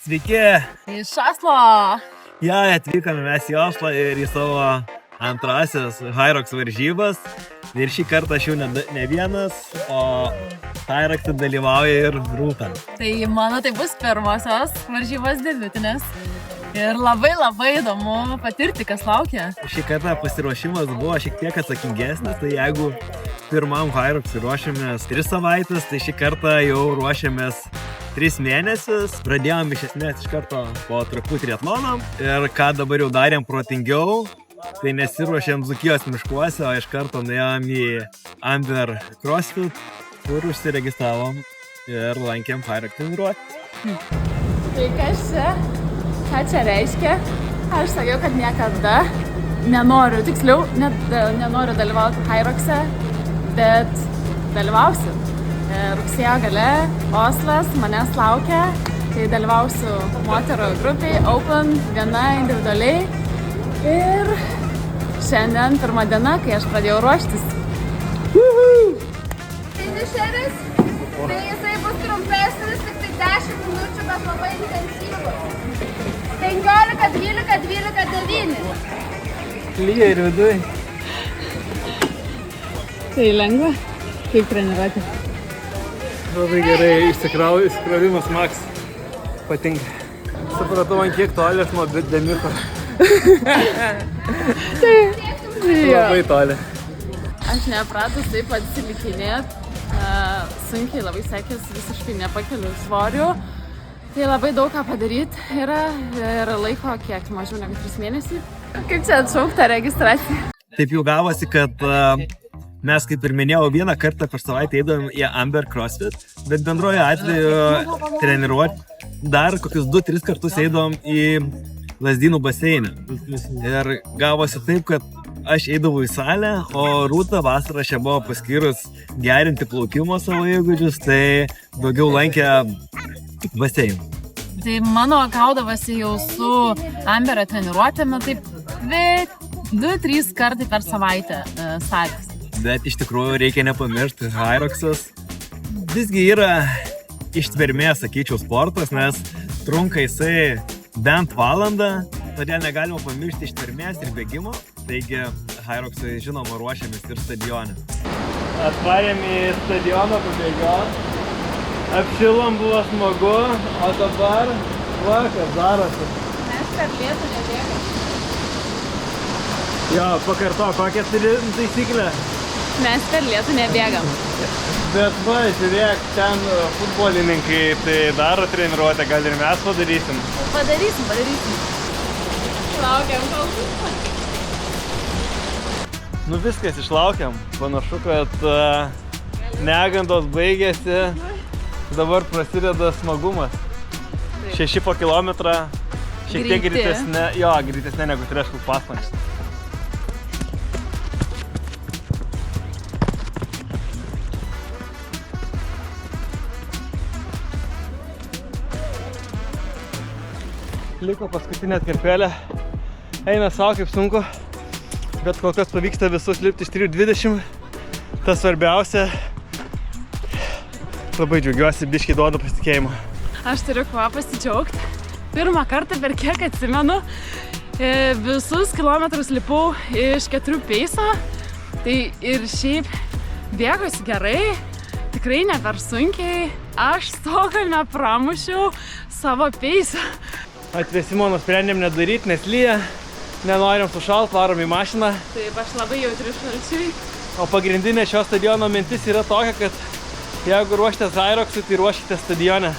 Sveiki! Iš Oslo. Ja, atvykome mes į Oslą ir į savo antrasis Hyrox varžybas. Ir šį kartą aš jau ne vienas, o Hyrox'e dalyvauja ir Rūta. Tai mano tai bus pirmosios varžybos debiutinės. Ir labai įdomu patirti, kas laukia. Šį kartą pasiruošimas buvo šiek tiek atsakingesnis, tai jeigu pirmam Hyrox'ui ruošiamės 3 savaitės, tai šį kartą jau ruošiamės 3 mėnesius. Pradėjom iš esmės iš karto po truputį triatloną. Ir ką dabar jau darėm protingiau, tai nesiruošėm Dzūkijos miškuose, o iš karto nuėjom į Amber CrossFit, kur užsiregistravom ir lankėm Hyrox treniruotę. Tai kas čia? Ką čia reiškia? Aš sakiau, kad niekada nenoriu, tiksliau, nenoriu dalyvauti Hyrox'e, bet dalyvausiu. Rugsėjo gale Oslas manęs laukia, tai dalyvausiu moterų grupiai, Open, viena individualiai. Ir šiandien pirma diena, kai aš pradėjau ruoštis. Finišeris, tai jisai bus trumpesnis, tik tai 10 minučių, bet labai intensyvus. 15, 12, 12, 9. Lygiai ir viduj. Tai lengva? Kaip treniruoti? Labai gerai, išsikravimas max. Patinka. Supratau, ant kiek toli aš nuo Demiko. Labai toli. Aš nepratus taip atsilikinėt. Sunkiai labai sekėsi, visiškai nepakeliu svorių. Tai labai daug ką padaryti yra ir laiko kiek mažiau negu 3 mėnesiai. Kaip čia atšaukta registracija? Taip jau gavosi, kad mes, kaip ir minėjau, vieną kartą per savaitę eidavom į Amber CrossFit, bet bendroju atveju treniruoti dar kokius 2-3 kartus eidavom į Lazdynų baseiną. Ir gavosi taip, kad aš eidavau į salę, o Rūta vasarą čia buvo paskyrus gerinti plaukimo savo įgūdžius, tai daugiau lankė baseiną. Tai mano gaudavosi jau su Amberio treniruotėme taip 2-3 kartai per savaitę salės. Bet iš tikrųjų reikia nepamiršti, Hyrox'as visgi yra ištvermės, sakyčiau, sportas, nes trunka jisai bent valandą, todėl negalima pamiršti ištvermės ir bėgimo. Taigi Hyrox'ui žinoma ruošiamės ir stadione. Atvarėm į stadioną pabėgiot, apšilom, buvo smagu, o dabar kas darosi. Mes per lietų nebėgam. Jo, pakarto, kokią turi taisyklę? Mes per lietų nebėgam. Bet va, žiūrėk, ten futbolininkai tai daro treniruotę, gal ir mes padarysim. Padarysim. Laukiam kol. Nu viskas, išlaukiam. Panašu, kad negandos baigėsi, dabar prasideda smagumas. 6 po kilometrą, šiek tiek greitesnė negu treškų paslanks. Liko paskutinė atkarpėlė, eina savo kaip sunku, bet kol kas pavyksta visus lipti iš 3:20. Tas svarbiausia, labai džiaugiuosi, biškiai duoda pasitikėjimą. Aš turiu kuo pasidžiaugti. Pirmą kartą per kiek atsimenu, visus kilometrus lipau iš 4 peiso. Tai ir šiaip bėgosi gerai, tikrai ne per sunkiai. Aš stokalne pramušiau savo peisą. Atvėsimo nusprendėm nedaryti, nes lyja, nenorim sušalt, varom į mašiną. Taip, aš labai jautri šalčiui. O pagrindinė šio stadiono mintis yra tokia, kad jeigu ruoštės Hyrox'ui, tai ruoškite stadione.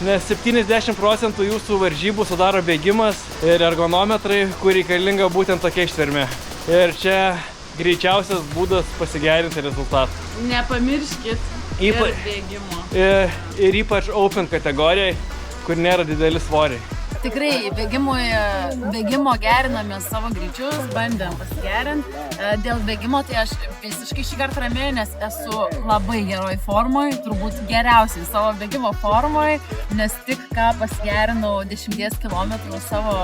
Nes 70% jūsų varžybų sudaro bėgimas ir ergonometrai, kur reikalinga būtent tokia ištvermė. Ir čia greičiausias būdas pasigerinti rezultatą. Nepamirškit ir bėgimo. Ir ypač Open kategorijai, kur nėra dideli svoriai. Tikrai bėgimo geriname savo greičius, bandėm pasigerinti. Dėl bėgimo tai aš visiškai šį kartą ramiai, nes esu labai geroj formoj, turbūt geriausiai savo bėgimo formoj, nes tik ką pasigerinau 10 km savo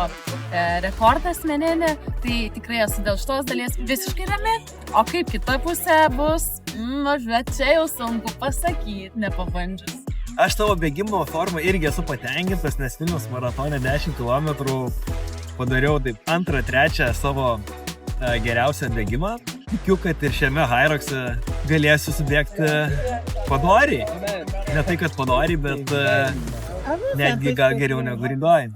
rekordą asmeninį, tai tikrai esu dėl šitos dalies visiškai rami. O kaip kita pusė bus, bet čia jau sunku pasakyti, nepabandžius. Aš tavo bėgimo formą irgi esu patenkintas, nes Vilniaus maratone 10 km padariau taip 2-3 savo geriausią bėgimą. Tikiu, kad ir šiame Hyroxe galėsiu subėgti padoriai. Ne tai, kad padoriai, bet netgi gal geriau negu Rygoj.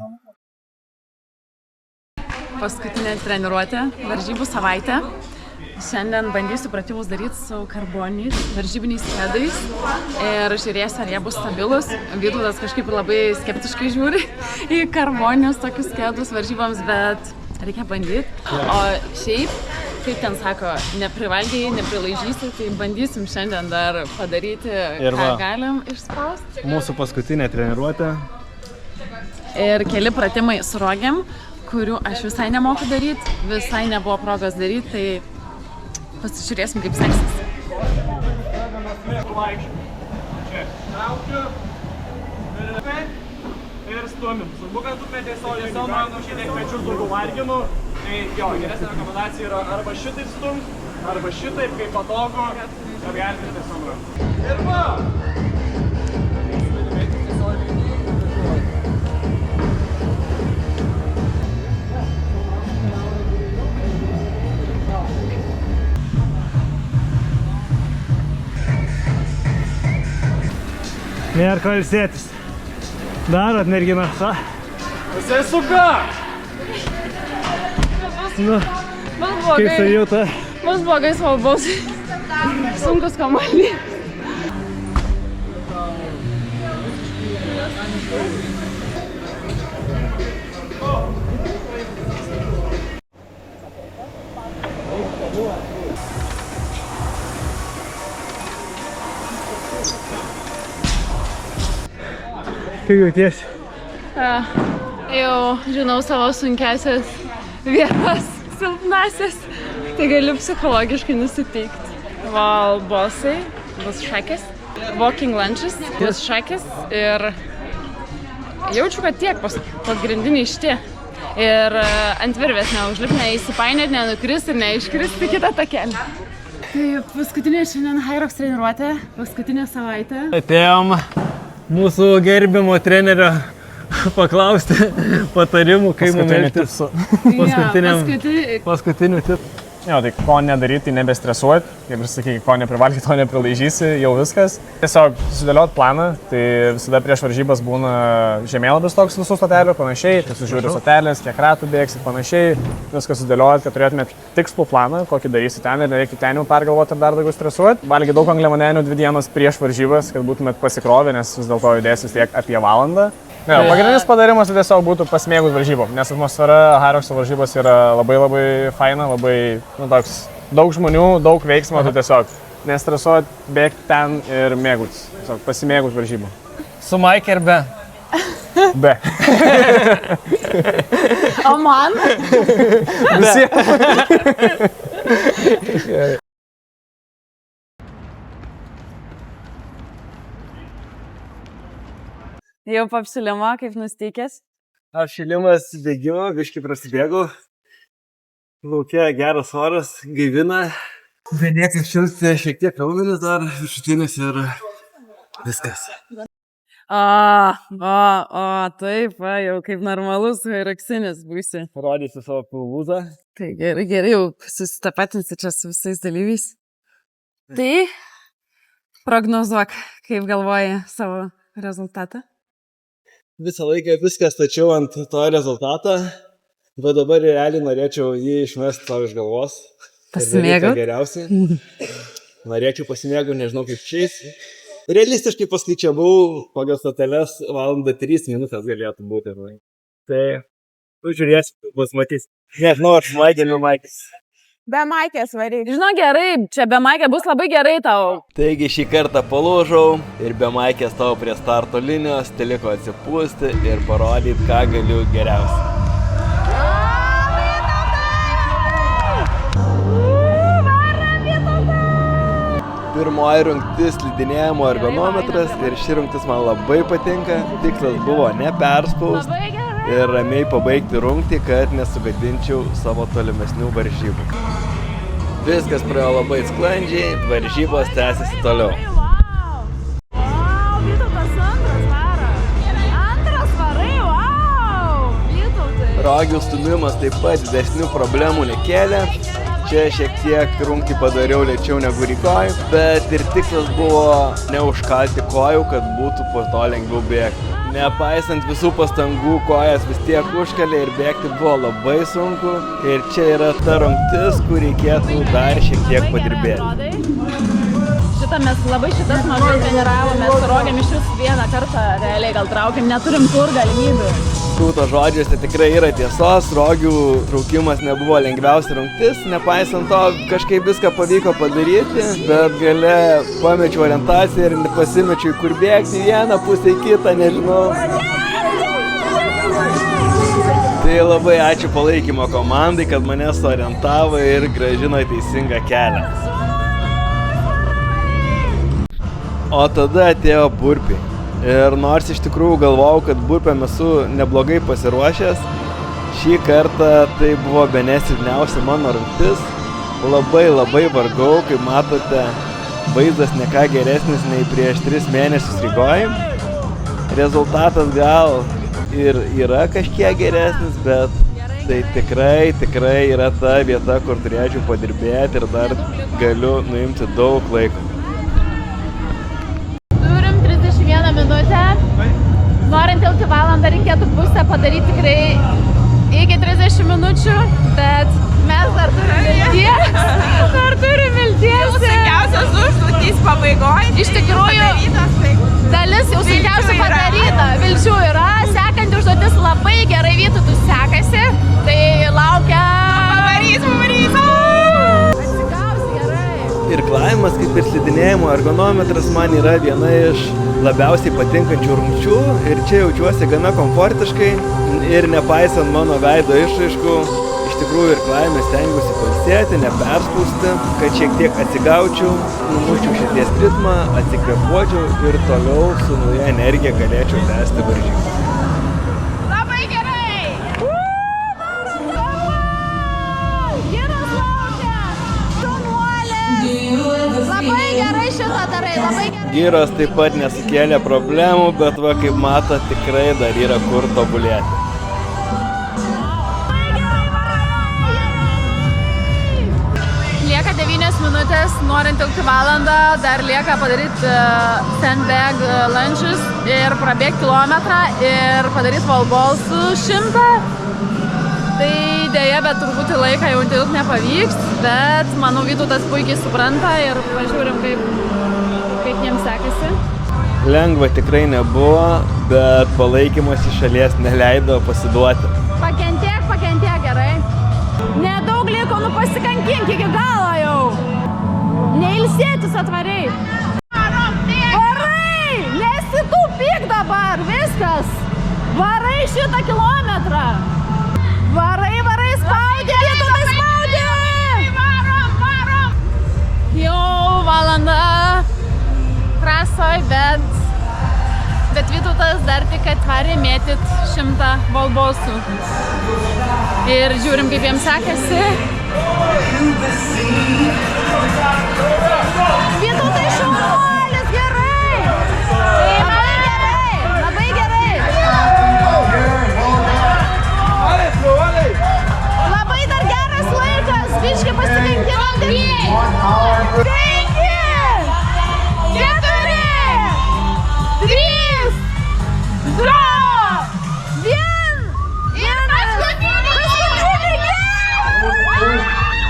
Paskutinė treniruotė, varžybų savaitė. Šiandien bandysiu pratimus daryti su karboniniais varžybiniais kedais ir žiūrėsiu, ar jie bus stabilus. Vytautas kažkaip labai skeptiškai žiūri į karboninius tokius kedus varžyboms, bet reikia bandyti. O šiaip, kaip ten sako, neprivalgiai, neprilaižysi, tai bandysim šiandien dar padaryti, ką galim išspausti. Mūsų paskutinė treniruotė. Ir keli pratimai su rogėm, kurių aš visai nemoku daryti, visai nebuvo progos daryti, tai pasižiūrėsim, kaip seksis. Ir stumim. Svarbu, kad tu metė savo mano šiek tiek pečius daugiau varginu. Tai jo, geresnė rekomendacija yra arba šitaip stumt, arba šitaip, kaip patogu, kad galite tiesiog rankų. Ir va! Nėra ko ilsėtis. Darot, merginas, a? Visai suka! Nu, kaip sajuta? Mums blogai svarbus. Sunkus kamuolys. Kaip jautiesi? Jau žinau savo sunkiasias vietas, silpnasias, tai galiu psichologiškai nusiteikti. Wall bossai bus šakės, walking lunges bus šakės ir jaučiu, kad tiek pagrindiniai šitie. Ir ant virvės neužlip, neįsipainėt, nenukris ir neiškristi kitą takelį. Tai paskutinė šiandien Hyrox treniruotė, paskutinė savaitė. Atėjom mūsų gerbimo trenerio paklausti patarimų, kaip mums elgtis su paskutiniu tipu. Jo, tai ko nedaryti, tai nebestresuoti, kaip ir sakai, ko neprivalgyti, to neprilaižysi, jau viskas. Tiesiog susidėliot planą, tai visada prieš varžybas būna žemėlapis toks visų stotelių, panašiai, tai sužiūri stotelės, kiek ratų bėgsi, panašiai, viską sudėliot, kad turėtumėt tikslų planą, kokį darysi ten ir nereikia ten jau pergalvoti ir dar daugiau stresuoti. Valgy daug angliavandenių 2 dienas prieš varžybas, kad būtumėt pasikrovę, nes vis dėlto judėsis tiek apie valandą. Ne, pagrindinis padarimas tai tiesiog būtų pasimėgus varžybom, nes atmosfera Hyroxo varžybos yra labai faina, labai, toks, daug žmonių, daug veiksmo, tai tiesiog nestresuot, bėgti ten ir mėgautis, tiesiog pasimėgus varžybom. Su Mike ir be? Be. O man? Visi. Jau papšilimo, kaip nusteikęs? Apšilimas bėgimo, biškį prasidėgau. Lauke geras oras, gaivina. Belieka šilti šiek tiek raumenis dar, viršutinis ir viskas. Taip, jau kaip normalus hyroxinis būsi. Parodysiu savo pilvūzą. Tai gerai, jau susitapatinsi čia su visais dalyviais. Tai prognozuok, kaip galvoji savo rezultatą. Visą laiką viską stačiau ant to rezultato, bet dabar realiai norėčiau jį išmesti savo iš galvos. Pasimėgau. Geriausiai. Norėčiau pasimėgau, nežinau kaip šiais. Realistiškai paskaičiavau pagal stoteles, valandą 3 minutės galėtų būti. Tai, žiūrėsiu, bus matys. Nežinau, ar smaigėliu Maikis. Be Maikės varyk. Žinau, gerai, čia be Maikė bus labai gerai tau. Taigi šį kartą palūžau ir be Maikės tavo prie starto linijos, teliko atsipūsti ir parodyti, ką galiu geriausiai. Pirmoji rungtis slidinėjimo ergonometras ir ši rungtis man labai patinka. Tikslas buvo neperspausti ir ramiai pabaigti rungtį, kad nesugadinčiau savo tolimesnių varžybų. Viskas praėjo labai sklandžiai, varžybos tęsiasi toliau. Vytautas Rogių stumimas taip pat didesnių problemų nekėlė. Čia šiek tiek rungtį padariau lėčiau negu rytoj, bet ir tikslas buvo neužkalti kojų, kad būtų po to lengviau bėgti. Nepaisant visų pastangų, kojas vis tiek užkalė ir bėgti buvo labai sunku. Ir čia yra ta rungtis, kur reikėtų dar šiek tiek padirbėti. Šitas mažai treniravomės, su Rogėm iš vis vieną kartą realiai gal traukėm, neturim kur galimybių. Rūto žodžiuose tikrai yra tiesos, Rogių traukimas nebuvo lengviausia rungtis, nepaisant to kažkaip viską pavyko padaryti, bet gale pamečiau orientaciją ir pasimečiau kur bėgti, vieną pusę į kitą, nežinau. Tai labai ačiū palaikymo komandai, kad mane suorientavo ir grąžino teisingą kelią. O tada atėjo burpiai. Ir nors iš tikrųjų galvojau, kad burpiam esu neblogai pasiruošęs, šį kartą tai buvo bene silpniausia mano rungtis. Labai vargau, kaip matote, vaizdas ne ką geresnis nei prieš 3 mėnesius Rygoj. Rezultatas gal ir yra kažkiek geresnis, bet tai tikrai yra ta vieta, kur turėčiau padirbėti ir dar galiu nuimti daug laiko. Norint tilpti valandą reikėtų pusę padaryti tikrai iki 30 minučių, bet mes dar turim vilties. Sunkiausias užduotys pabaigoje. Iš tikrųjų, dalis jau sunkiausia padaryta. Vilčių yra, sekanti užduotis labai gerai Vytautui sekasi, tai laukia... Pavarys! Atsigausi gerai. Irklavimas, kaip ir slidinėjimo ergonometras, man yra viena iš labiausiai patinkančių rungčių ir čia jaučiuosi gana komfortiškai ir nepaisant mano veido išraiškų, iš tikrųjų irklavime stengiuosi pailsėti, neperspausti, kad šiek tiek atsigaučiau, numuščiau širdies ritmą, atsikvėpuočiau ir toliau su nauja energija galėčiau tęsti varžybas. Labai gerai! Giras laukia! Šaunuolė! Labai gerai šitą darai, labai gerai. Giros taip pat nesukėlė problemų, bet va, kaip mato, tikrai dar yra kur tobulėti. Lieka 9 minutės, norint tilpti valandą, dar lieka padaryti sandbag lunges ir prabėgti kilometrą ir padaryti wallball su 100. Tai dėja, bet turbūt į laiką jau tilpti nepavyks, bet manau Vytautas puikiai supranta ir pažiūrim, kaip jiems sekasi. Lengva tikrai nebuvo, bet palaikymas iš šalies neleido pasiduoti. Pakentėk gerai. Nedaug liko, pasikankink iki galo jau. Neilsėtis atvariai. Varai! Nesitūpyk dabar, viskas. Varai šitą kilometrą. Varai, spaudė, Vytautai spaudė. Varom. Jau valanda trasoj, bet Vytautas dar tik atvarė mėtyt 100 wallballsų. Ir žiūrim, kaip jiems sekasi. Vytautai šaunuolis, gerai! Labai gerai! Labai dar geras laikas, biškį pasikankinam. 5, 4, 3, 2, 1.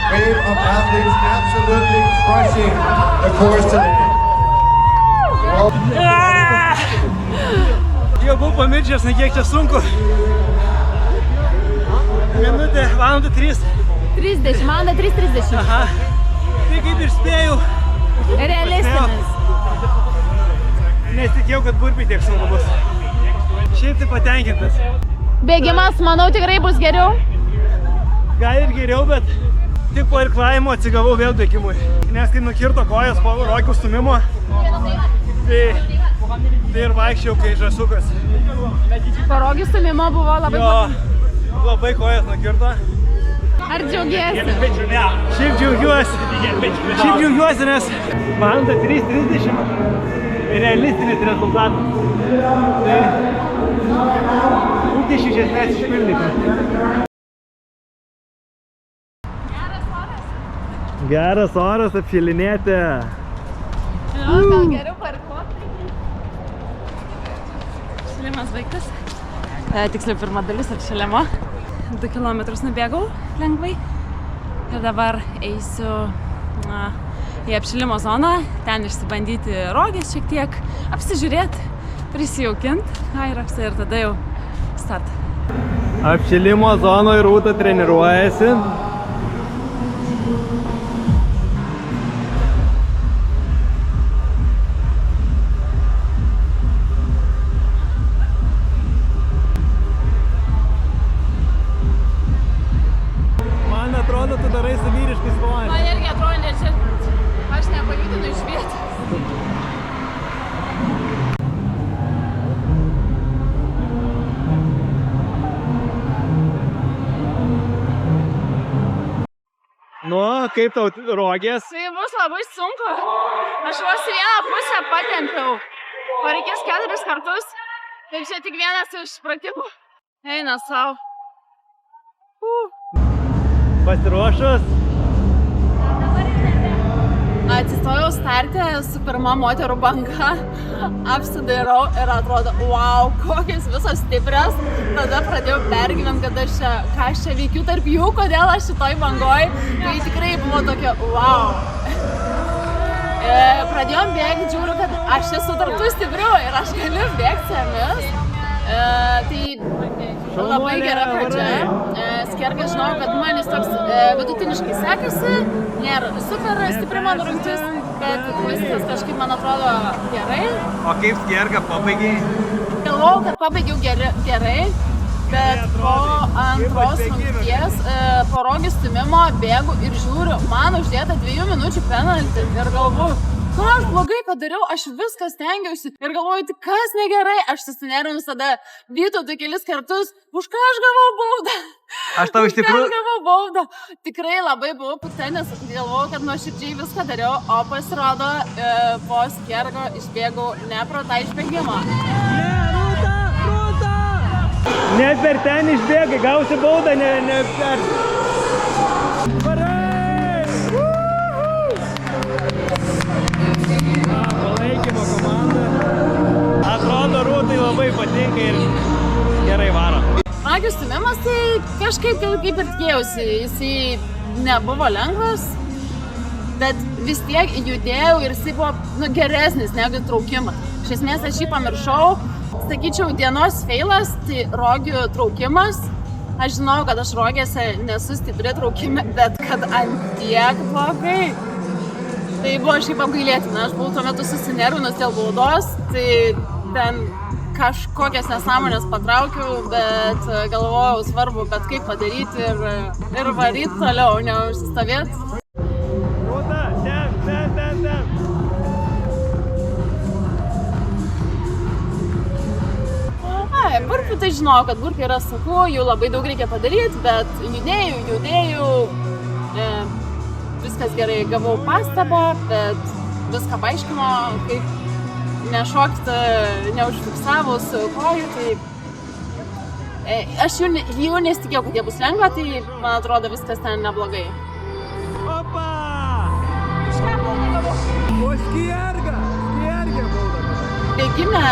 Wave of athletes absolutely crushing the course today. Jau buvau pamiršęs, kiek čia sunku. Minutė, valandą 3. 30, valandą 3:30. Aha. Tai kaip ir spėjau. Realistinis. Nesitikėjau, kad burpiai tiek sunku bus. Šiaip tai patenkintas. Bėgimas, manau, tikrai bus geriau. Gal ir geriau, bet tik po irklavimo atsigavau vėl bėgimui. Nes kai nukirto kojas po Rogių stumimo, tai ir vaikščiau kai žasukas. Po Rogių stumimo buvo labai... Jo, labai kojas nukirto. Ar džiaugiesi? Šiaip džiaugiuosi, nes valanda 3:30 realistinis rezultatas. Tai Lūkesčiai iš esmės išpildyti. Geras oras apšilinėti. Gal geriau parkuoti. Apšilimas baigtas. Tiksliau, pirma dalis apšilimo. 2 kilometrus nubėgau lengvai. Ir dabar eisiu į apšilimo zoną. Ten išsibandyti rogės šiek tiek, apsižiūrėti, prisijaukinti Hyroxą ir tada jau start. Apšilimo zonoje Rūta treniruojasi. Man atrodo, tu darai su vyriškai svorį. Man irgi atrodo, nes aš nepajudinu iš vietos. Nu, kaip tau rogės? Tai bus labai sunku. Aš vos į vieną pusę patempiau. O reikės 4 kartus. Tai čia tik vienas iš pratimų. Eina savo. Pasiruošus? Atsistojau starte su pirma moterų banga, apsidairau ir atrodo, wow, kokios visos stiprios. Tada pradėjau pergyventi, kad ką aš čia veikiu tarp jų, kodėl aš šitoj bangoj. Tai tikrai buvo tokia, wow. Pradėjom bėgti, žiūriu, kad aš esu tarp tų stiprių ir aš galiu bėgti su jomis. Tai labai gera pradžia. Skergas žinau, kad man jis toks vidutiniškai sekasi, nėra super stipri mano rungtis, bet viskas kažkaip man atrodo gerai. O kaip Skerga pabaigiai? Galvojau, kad pabaigiau gerai, bet po antros rungties, po rogės stūmimo bėgu ir žiūriu, man uždėta 2 minučių penaltį ir galvoju, ką aš blogai padariau, aš viską stengiausi ir galvoju, tik kas negerai, aš susinervinus tada Vytautui kelis kartus, už ką aš gavau baudą. Aš tau iš tikrųjų... Aš gavau baudą. Tikrai labai buvau pikta, nes galvojau, kad nuoširdžiai viską dariau, o pasirodo po Skergo išbėgau ne pro tą išbėgimą. Ne per ten išbėgai, gausi baudą, ne per... Palaikymo komanda. Atrodo, Rūtai labai patinka ir gerai varo. Ragių stūmimas tai kažkaip kaip ir tikėjausi, jisai nebuvo lengvas, bet vis tiek judėjau ir jisai buvo geresnis negu traukimas. Iš esmės aš jį pamiršau, sakyčiau, dienos feilas, tai rogių traukimas. Aš žinau, kad aš rogėse nesu stipri traukime, bet kad ant tiek blogai. Tai buvo šiaip apgailėtina, aš buvau tuo metu susinervinus dėl baudos, tai ten kažkokias nesąmonės patraukiau, bet galvojau svarbu, bet kaip padaryti ir varyti toliau, neužsistovėti. Rūta, ten. Burpių tai žinau, kad burpiai yra sunku, jų labai daug reikia padaryti, bet judėjau, viskas gerai, gavau pastabą, bet viską paaiškino, kaip nešokti, neužfiksavus kojų, tai aš jų nesitikėjau, kad jie bus lengva, tai man atrodo viskas ten neblogai. Opa! O Skerga bauda. Bėgime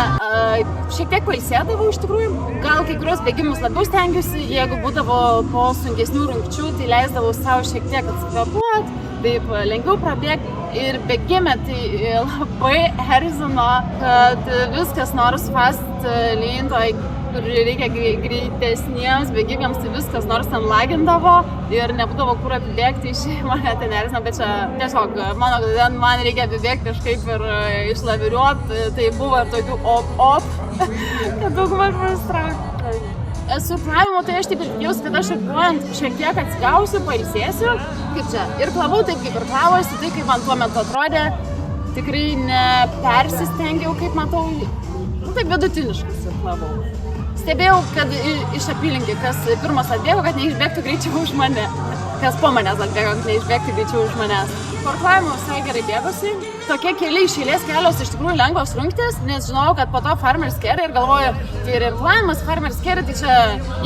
šiek tiek pailsėdavau iš tikrųjų, gal kai kurios bėgimus labiau stengiausi, jeigu būdavo po sunkesnių rungčių, tai leisdavau savo šiek tiek atsikvėpuoti, taip lengviau prabėgti ir bėgime tai labai erzino, kad viskas nors fast lintoj, kur reikia greitesniems bėgimams, tai viskas nors ten lagindavo ir nebūdavo kur apibėgti, mane ten erzino, bet čia tiesiog man reikia apibėgti kažkaip ir išlaviriuoti, tai buvo ir tokių op, kad daugmaž pasitraukti. Su plavimu, tai aš taip ir tikėjausi, kad aš šokuojant šiek tiek atsigausiu, pailsėsiu, kaip čia, ir plavau taip, kaip ir plavosi, tai kaip man tuo metu atrodė, tikrai nepersistengiau, kaip matau, taip vidutiniškai plavau. Stebėjau, kad iš apylinkių, kas pirmas atbėgo, kad neišbėgtų greičiau už mane. Kas po manęs atbėgo, kad neišbėgtų greičiau už manęs. Parklavimo visai gerai bėgosi. Tokie keli iš eilės kelios iš tikrųjų lengvos rungtys, nes žinojau, kad po to Farmers Carry ir galvoju, tai ir irklavimas Farmers Carry, tai čia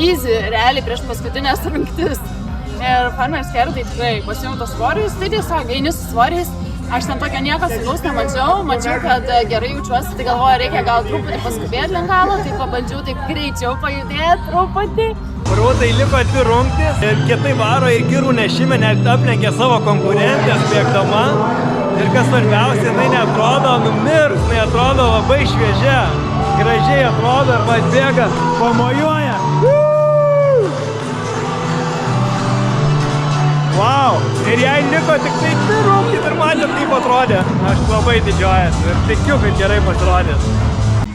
easy, realiai prieš paskutinės rungtis. Ir Farmers Carry tai tikrai pasiėmiau tos svorius, tai tiesiog eini su svoriais. Aš ten tokio nieko sunkaus nemačiau, kad gerai jaučiuosi, tai galvoju, reikia gal truputį paskubėti link galo, tai pabandžiau taip greičiau pajudėti truputį. Rūtai liko 2 rungtys ir kietai varo ir kirų nešime net aplenkė savo konkurentės bėgdama. Ir kas svarbiausia, jinai neatrodo numirs, jinai atrodo labai šviežia, gražiai atrodo ir atbėga, pamojuoja. Wow! Ir jai liko tik tai 2 rungtys ir matėt, kaip atrodė. Aš labai didžiuojas ir tikiu, kad gerai pasirodys.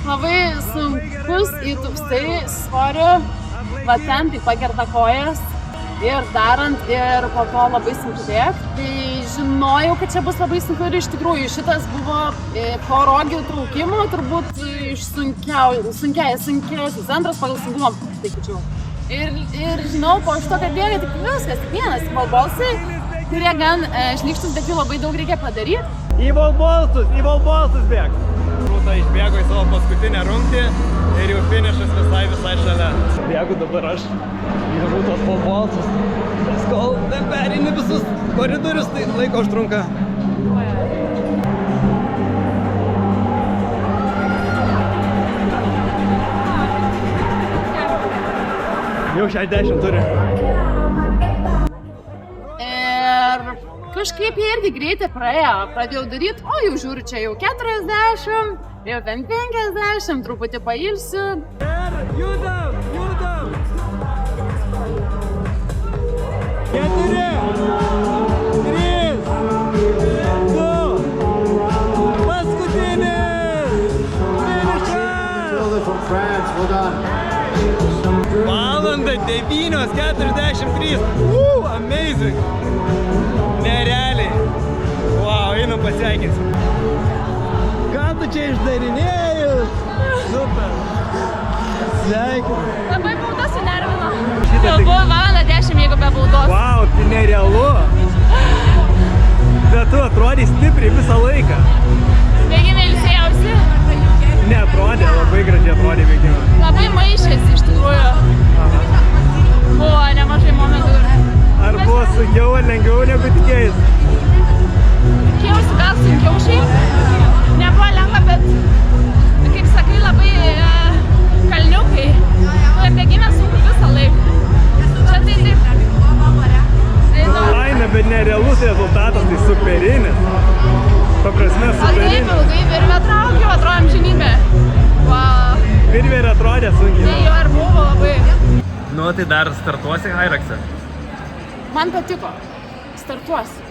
Labai sunkus įtupstai svoriu, va ten tai pakerta kojas ir darant ir po to labai sunku bėgti. Tai žinojau, kad čia bus labai sunku ir iš tikrųjų šitas buvo po rogių traukimų turbūt iš sunkiausias, antras pagal sunkumą, tai kičiau. Ir žinau, po šito, kad bėga tik viskas, tik vienas volbolsai, kurie gan šlykštus, bet jų labai daug reikia padaryti. Į volbolsus bėg. Rūta išbėgo į savo paskutinę rungtį ir jau finišas visai šalia. Bėgu dabar aš į Rūtos volbolsus. Kol pereini visus koridorius, tai laiko užtrunka. Jau 60 turi. Ir kažkaip jie irgi greitai praėjo, pradėjau daryti, o jau žiūriu, čia jau 40, jau ten 50, truputį pailsiu. Ir judam! 4, 3, 2, paskutinis! Matilda from France, well done. Valanda 9:43. Amazing! Nerealiai. Wow, einam pasveikinsim. Ką tu čia išdarinėjus? Super. Sveikinu. Labai bauda sunervino. Šitą tik- Buvo valanda 10, jeigu be baudos. Wow, tai nerealu. Bet tu atrodai stipriai visą laiką. Bėgime ilsėjausi. Neatrodė, labai gražiai atrodė bėgime. Labai maišėsi iš tikrųjų. Buvo nemažai momentų. Ar buvo sunkiau ar lengviau negu tikėjus? Tikėjausi gal sunkiau šiaip. Nebuvo lengva, bet, kaip sakai, labai kalniukai. Bėgime sunku visą laiką. Čia tai taip. Faina, bet nerealus rezultatas, tai superinis. Paprasme, Taip superinis. ilgai virvę traukiau, atrodo amžinybė. Wow. Virvė ir atrodė Tai sunkiai. jo ir buvo labai. Nu, tai dar startuosi Hyroxe? Man patiko. Startuosiu.